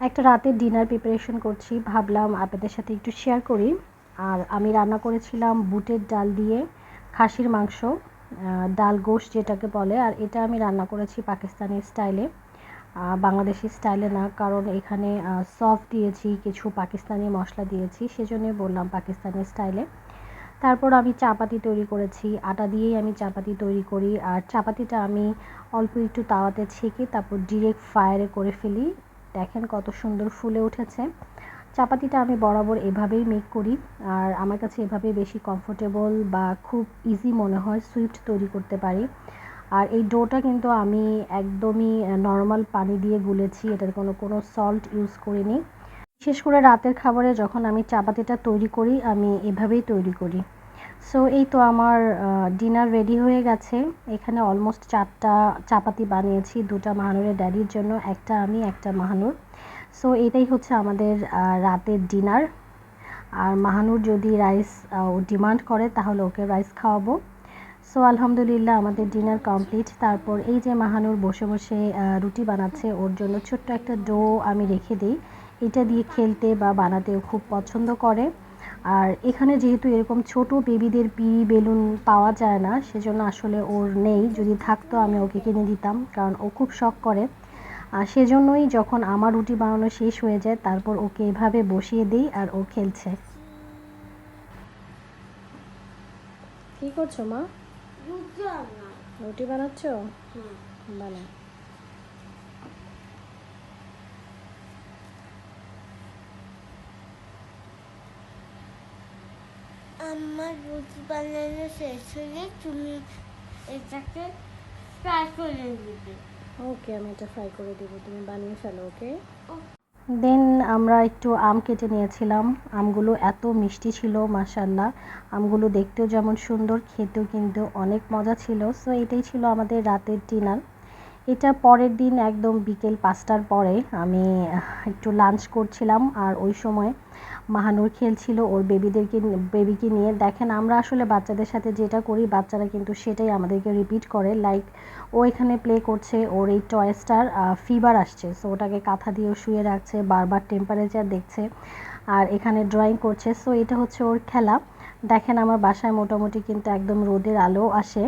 একটা রাতের dinner preparation করছি, ভাবলাম আপনাদের সাথে একটু শেয়ার করি। আর আমি রান্না করেছিলাম বুটের ডাল দিয়ে খাসির মাংস, ডাল গোশ যেটাকে বলে। আর এটা আমি রান্না করেছি পাকিস্তানি স্টাইলে, বাংলাদেশি স্টাইলে না, কারণ এখানে সফ দিয়েছি, কিছু পাকিস্তানি মশলা দিয়েছি, সেজন্যই বললাম পাকিস্তানি স্টাইলে। তারপর আমি চাপাতি তৈরি করেছি, আটা দিয়েই আমি চাপাতি তৈরি করি। আর চাপাতিটা আমি অল্প একটু তাওয়াতে ছেঁকে তারপর ডিরেক্ট ফায়ারে করে ফেলি। দেখেন কত সুন্দর ফুলে উঠেছে। চাপাতিটা আমি বরাবর এভাবেই মেক করি, আর আমার কাছে এভাবেই বেশি কমফোর্টেবল বা খুব ইজি মনে হয়, সুইফট তৈরি করতে পারি। আর এই ডোটা কিন্তু আমি একদমই নর্মাল পানি দিয়ে গুলেছি, এটার কোনো সল্ট ইউজ করিনি। বিশেষ করে রাতের খাবারে যখন আমি চাপাতিটা তৈরি করি আমি এভাবেই তৈরি করি। সো এই তো আমার ডিনার রেডি হয়ে গেছে। এখানে অলমোস্ট 4টা চাপাতি বানিয়েছি, 2টা মাহানুরের ড্যাডির জন্য, একটা আমি, একটা মাহানুর। সো এটাই হচ্ছে আমাদের রাতের ডিনার। আর মাহানুর যদি রাইস ডিমান্ড করে তাহলে ওকে রাইস খাওয়াবো। সো আলহামদুলিল্লাহ আমাদের ডিনার কমপ্লিট। তারপর এই যে মাহানুর বসে বসে রুটি বানাচ্ছে, ওর জন্য ছোট্ট একটা ডো আমি রেখে দিই, এটা দিয়ে খেলতে বা বানাতেও খুব পছন্দ করে। আর এখানে যেহেতু এরকম ছোট বেবিদের পিড়ি বেলুন পাওয়া যায় না, সেজন্য আসলে ওর নেই, যদি থাকতো আমি ওকে কিনে দিতাম, কারণ ও খুব শখ করে। আর সেজন্যই যখন আমার রুটি বানানো শেষ হয়ে যায় তারপর ওকে এভাবে বসিয়ে দিই আর ও খেলছে। কি করছো মা? রুটি বানাচ্ছো? বানাও। আমার রুটি বানানো শেষ হলে তুমি এটাকে ফ্রাই করে দিবে। ওকে, আমি এটা ফ্রাই করে দেবো, তুমি বানিয়ে ফেলো। ওকে। দেন আমরা একটু আম কেটে নিয়েছিলাম। আমগুলো এত মিষ্টি ছিল মাশাআল্লাহ। আমগুলো দেখতেও যেমন সুন্দর, খেতেও কিন্তু অনেক মজা ছিল। সো এটাই ছিল আমাদের রাতের ডিনার। এটা পরের দিন একদম বিকেল 5টার পরে আমি একটু লাঞ্চ করছিলাম, আর ওই সময় মাহানুর খেলছিল ওর বেবিকে নিয়ে। দেখেন আমরা আসলে বাচ্চাদের সাথে যেটা করি বাচ্চারা কিন্তু সেটাই আমাদেরকে রিপিট করে। লাইক ও এখানে প্লে করছে, ওর এই টয়েসটার ফিভার আসছে, সো ওটাকে কাঁথা দিয়ে শুয়ে রাখছে, বারবার টেম্পারেচার দেখছে, আর এখানে ড্রয়িং করছে। সো এটা হচ্ছে ওর খেলা। দেখেন আমার বাসায় মোটামুটি কিন্তু একদম রোদের আলো আসে।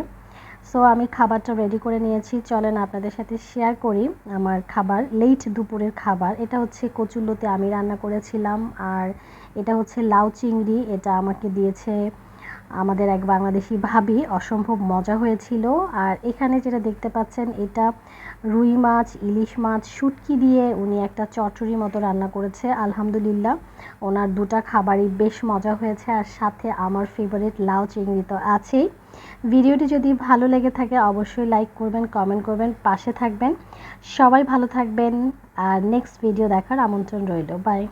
সো আমি খাবারটা রেডি করে নিয়েছি, চলেন আপনাদের সাথে শেয়ার করি আমার খাবার, লেট দুপুরের খাবার। এটা হচ্ছে কচুল্লতে আমি রান্না করেছিলাম, আর এটা হচ্ছে লাউ চিংড়ি, এটা আমাকে দিয়েছে আমাদের এক বাংলাদেশি ভাবি, অসম্ভব মজা হয়েছিল। আর এখানে যেটা দেখতে পাচ্ছেন এটা রুই মাছ, ইলিশ মাছ, শুটকি দিয়ে উনি একটা চচ্চড়ি মতো রান্না করেছে। আলহামদুলিল্লাহ ওনার 2টা খাবারই বেশ মজা হয়েছে, আর সাথে আমার ফেভারিট লাউ চিংড়ি তো আছেই। ভিডিওটি যদি ভালো লেগে থাকে অবশ্যই লাইক করবেন, কমেন্ট করবেন, পাশে থাকবেন। সবাই ভালো থাকবেন, আর নেক্সট ভিডিও দেখার আমন্ত্রণ রইল। বাই।